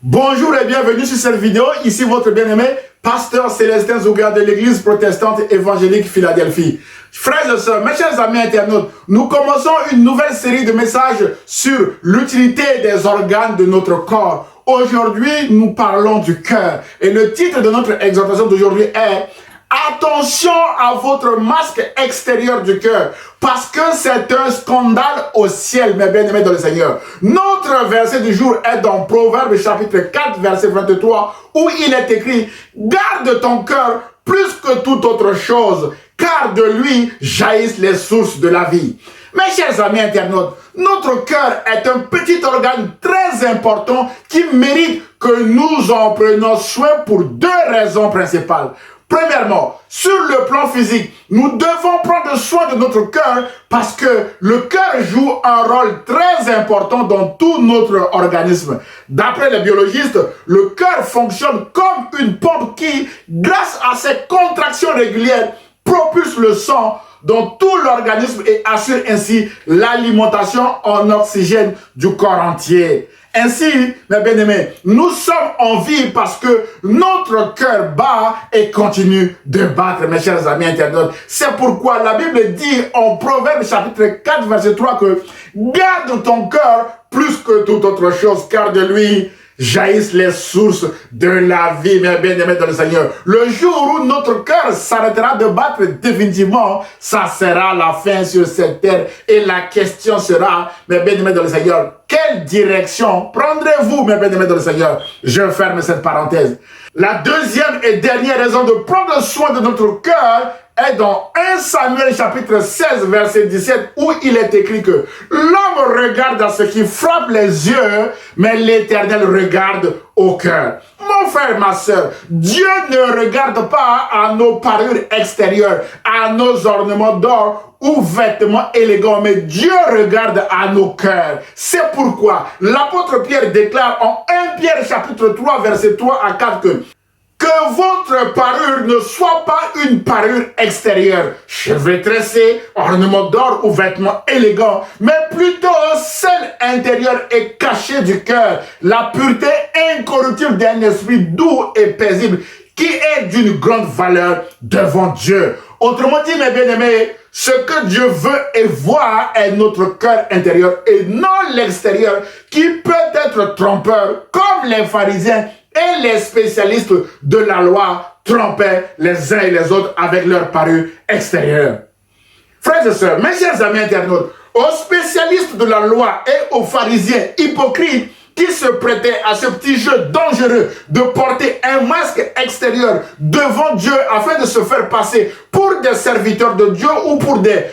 Bonjour et bienvenue sur cette vidéo. Ici votre bien-aimé, pasteur Célestin Zouga de l'église protestante évangélique Philadelphie. Frères et sœurs, mes chers amis internautes, nous commençons une nouvelle série de messages sur l'utilité des organes de notre corps. Aujourd'hui, nous parlons du cœur. Et le titre de notre exhortation d'aujourd'hui est « Attention à votre masque extérieur du cœur ». Parce que c'est un scandale au ciel, mes bien-aimés dans le Seigneur. Notre verset du jour est dans Proverbes chapitre 4, verset 23, où il est écrit « Garde ton cœur plus que toute autre chose, car de lui jaillissent les sources de la vie. » Mes chers amis internautes, notre cœur est un petit organe très important qui mérite que nous en prenions soin pour deux raisons principales. Premièrement, sur le plan physique, nous devons prendre soin de notre cœur parce que le cœur joue un rôle très important dans tout notre organisme. D'après les biologistes, le cœur fonctionne comme une pompe qui, grâce à ses contractions régulières, propulse le sang dans tout l'organisme et assure ainsi l'alimentation en oxygène du corps entier. Ainsi, mes bien-aimés, nous sommes en vie parce que notre cœur bat et continue de battre, mes chers amis internautes. C'est pourquoi la Bible dit en Proverbes chapitre 4, verset 3 que « Garde ton cœur plus que toute autre chose, car de lui jaillissent les sources de la vie, mes bien-aimés dans le Seigneur. » Le jour où notre cœur s'arrêtera de battre définitivement, ça sera la fin sur cette terre. Et la question sera, mes bien-aimés dans le Seigneur, quelle direction prendrez-vous, mes bien-aimés dans le Seigneur? Je ferme cette parenthèse. La deuxième et dernière raison de prendre soin de notre cœur est dans 1 Samuel chapitre 16 verset 17 où il est écrit que l'homme regarde à ce qui frappe les yeux, mais l'Éternel regarde au cœur. Mon frère, ma soeur, Dieu ne regarde pas à nos parures extérieures, à nos ornements d'or ou vêtements élégants, mais Dieu regarde à nos cœurs. C'est pourquoi l'apôtre Pierre déclare en 1 Pierre chapitre 3 verset 3 à 4 que votre parure ne soit pas une parure extérieure, cheveux tressés, ornements d'or ou vêtements élégants, mais plutôt celle intérieure et cachée du cœur, la pureté incorruptible d'un esprit doux et paisible, qui est d'une grande valeur devant Dieu. Autrement dit, mes bien-aimés, ce que Dieu veut et voit est notre cœur intérieur et non l'extérieur, qui peut être trompeur, comme les pharisiens et les spécialistes de la loi trompaient les uns et les autres avec leur parure extérieure. Frères et sœurs, mes chers amis internautes, aux spécialistes de la loi et aux pharisiens hypocrites qui se prêtaient à ce petit jeu dangereux de porter un masque extérieur devant Dieu afin de se faire passer pour des serviteurs de Dieu ou pour des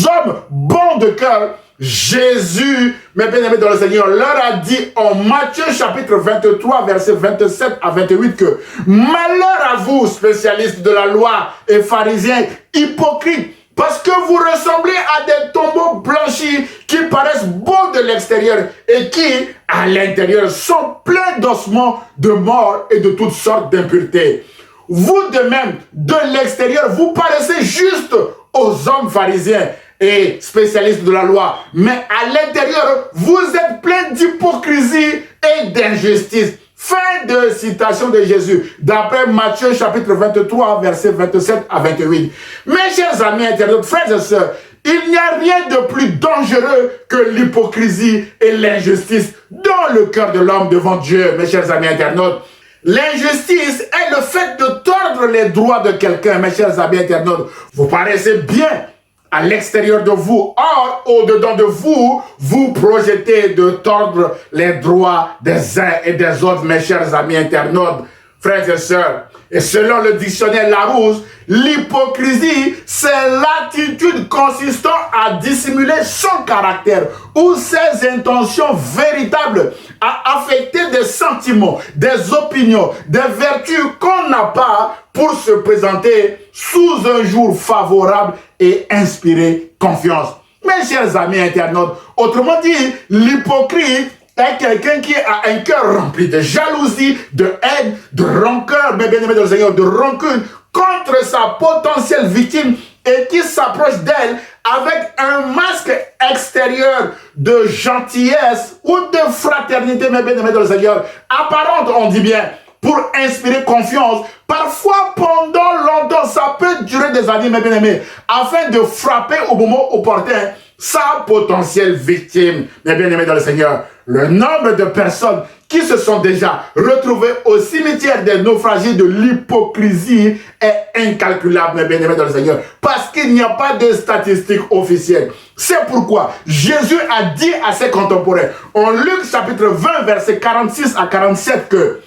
hommes bons de cœur, Jésus, mes bien-aimés dans le Seigneur, leur a dit en Matthieu chapitre 23, versets 27 à 28 que « Malheur à vous, spécialistes de la loi et pharisiens hypocrites, parce que vous ressemblez à des tombeaux blanchis qui paraissent beaux de l'extérieur et qui, à l'intérieur, sont pleins d'ossements, de morts et de toutes sortes d'impuretés. Vous de même, de l'extérieur, vous paraissez juste aux hommes pharisiens et spécialistes de la loi, mais à l'intérieur, vous êtes pleins d'hypocrisie et d'injustice. » Fin de citation de Jésus, d'après Matthieu chapitre 23, versets 27 à 28. Mes chers amis internautes, frères et sœurs, il n'y a rien de plus dangereux que l'hypocrisie et l'injustice dans le cœur de l'homme devant Dieu, mes chers amis internautes. L'injustice est le fait de tordre les droits de quelqu'un, mes chers amis internautes. Vous paraissez bien à l'extérieur de vous. Or, au-dedans de vous, vous projetez de tordre les droits des uns et des autres, mes chers amis internautes, frères et sœurs. Et selon le dictionnaire Larousse, l'hypocrisie, c'est l'attitude consistant à dissimuler son caractère ou ses intentions véritables, à affecter des sentiments, des opinions, des vertus qu'on n'a pas pour se présenter sous un jour favorable et inspirer confiance. Mes chers amis internautes, autrement dit, l'hypocrite est quelqu'un qui a un cœur rempli de jalousie, de haine, de rancœur, mes bien-aimés dans le Seigneur, de rancune contre sa potentielle victime et qui s'approche d'elle avec un masque extérieur de gentillesse ou de fraternité, mes bien-aimés dans le Seigneur, apparente, on dit bien, pour inspirer confiance. Parfois, pendant longtemps, ça peut durer des années, mes bien-aimés, afin de frapper au moment opportun sa potentielle victime. Mes bien-aimés dans le Seigneur, le nombre de personnes qui se sont déjà retrouvées au cimetière des naufragés de l'hypocrisie est incalculable, mes bien-aimés dans le Seigneur, parce qu'il n'y a pas de statistiques officielles. C'est pourquoi Jésus a dit à ses contemporains, en Luc chapitre 20, versets 46 à 47, que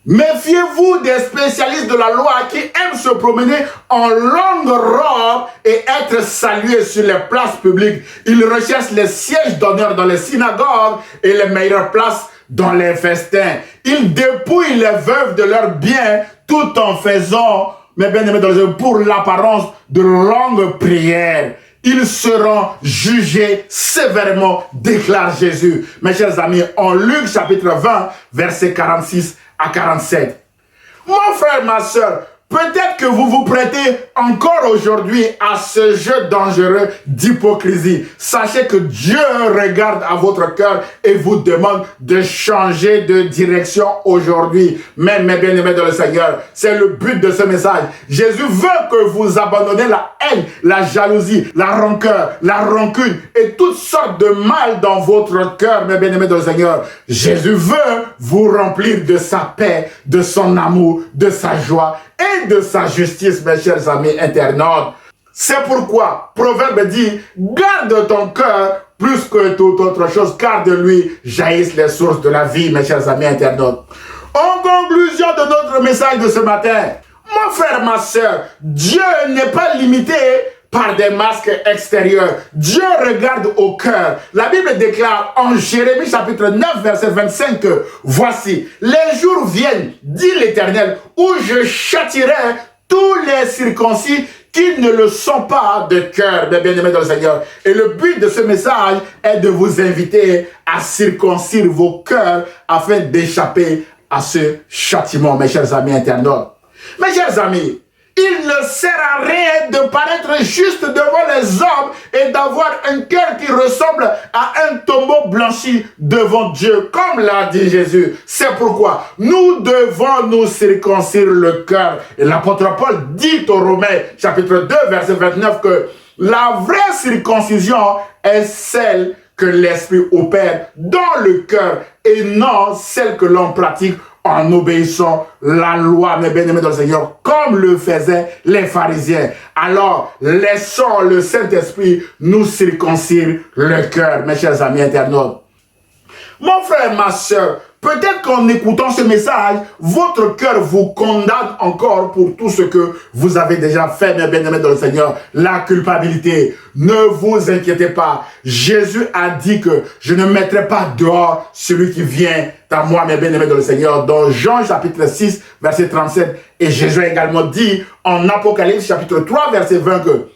méfiez-vous des spécialistes de la loi qui aiment se promener en longue robe et être salués sur les places publiques. Ils recherchent les sièges d'honneur dans les synagogues et les meilleures places dans les festins. Ils dépouillent les veuves de leurs biens tout en faisant, mes bien-aimés, pour l'apparence de longues prières. Ils seront jugés sévèrement, déclare Jésus. Mes chers amis, en Luc chapitre 20, versets 46 à 47. Mon frère, ma soeur, peut-être que vous vous prêtez encore aujourd'hui à ce jeu dangereux d'hypocrisie. Sachez que Dieu regarde à votre cœur et vous demande de changer de direction aujourd'hui. Même mes bien-aimés dans le Seigneur, c'est le but de ce message. Jésus veut que vous abandonnez la haine, la jalousie, la rancœur, la rancune et toutes sortes de mal dans votre cœur, mes bien-aimés dans le Seigneur. Jésus veut vous remplir de sa paix, de son amour, de sa joie et de sa justice, mes chers amis internautes. C'est pourquoi Proverbe dit, garde ton cœur plus que toute autre chose, car de lui jaillissent les sources de la vie, mes chers amis internautes. En conclusion de notre message de ce matin, mon frère, ma soeur, Dieu n'est pas limité par des masques extérieurs. Dieu regarde au cœur. La Bible déclare en Jérémie chapitre 9 verset 25 que voici, les jours viennent, dit l'Éternel, où je châtirai tous les circoncis qui ne le sont pas de cœur, mes bien-aimés dans le Seigneur. Et le but de ce message est de vous inviter à circoncire vos cœurs afin d'échapper à ce châtiment, mes chers amis internautes. Mes chers amis, il ne sert à rien de paraître juste devant les hommes et d'avoir un cœur qui ressemble à un tombeau blanchi devant Dieu, comme l'a dit Jésus. C'est pourquoi nous devons nous circoncire le cœur. Et l'apôtre Paul dit aux Romains, chapitre 2, verset 29, que la vraie circoncision est celle que l'Esprit opère dans le cœur et non celle que l'on pratique en obéissant la loi, mes bien-aimés dans le Seigneur, comme le faisaient les pharisiens. Alors, laissons le Saint-Esprit nous circoncire le cœur, mes chers amis internautes. Mon frère, ma soeur, peut-être qu'en écoutant ce message, votre cœur vous condamne encore pour tout ce que vous avez déjà fait, mes bien-aimés dans le Seigneur. La culpabilité, ne vous inquiétez pas. Jésus a dit que je ne mettrai pas dehors celui qui vient à moi, mes bien-aimés dans le Seigneur. Dans Jean chapitre 6, verset 37. Et Jésus a également dit en Apocalypse chapitre 3, verset 20 que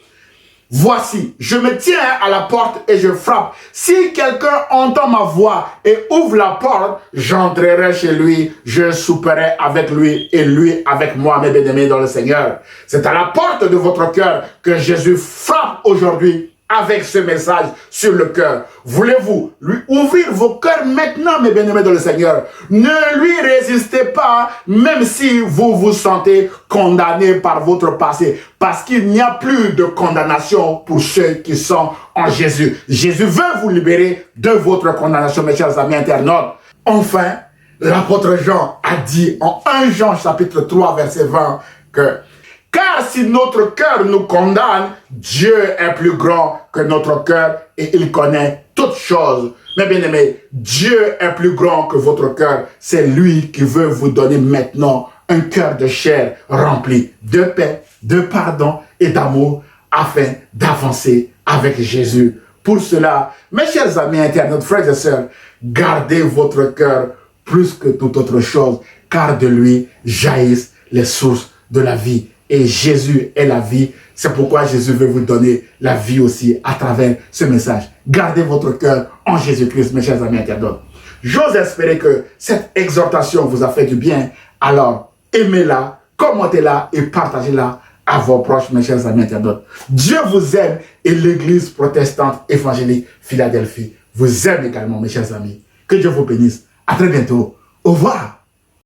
voici, je me tiens à la porte et je frappe. Si quelqu'un entend ma voix et ouvre la porte, j'entrerai chez lui, je souperai avec lui et lui avec moi, mes bien-aimés dans le Seigneur. C'est à la porte de votre cœur que Jésus frappe aujourd'hui avec ce message sur le cœur. Voulez-vous lui ouvrir vos cœurs maintenant, mes bien-aimés dans le Seigneur? Ne lui résistez pas, même si vous vous sentez condamné par votre passé, parce qu'il n'y a plus de condamnation pour ceux qui sont en Jésus. Jésus veut vous libérer de votre condamnation, mes chers amis internautes. Enfin, l'apôtre Jean a dit en 1 Jean chapitre 3, verset 20 que car si notre cœur nous condamne, Dieu est plus grand que notre cœur et il connaît toutes choses. Mais bien aimés, Dieu est plus grand que votre cœur. C'est lui qui veut vous donner maintenant un cœur de chair rempli de paix, de pardon et d'amour afin d'avancer avec Jésus. Pour cela, mes chers amis internautes, frères et sœurs, gardez votre cœur plus que toute autre chose, car de lui jaillissent les sources de la vie. Et Jésus est la vie. C'est pourquoi Jésus veut vous donner la vie aussi à travers ce message. Gardez votre cœur en Jésus-Christ, mes chers amis internautes. J'ose espérer que cette exhortation vous a fait du bien. Alors, aimez-la, commentez-la et partagez-la à vos proches, mes chers amis internautes. Dieu vous aime et l'église protestante évangélique Philadelphie vous aime également, mes chers amis. Que Dieu vous bénisse. À très bientôt. Au revoir.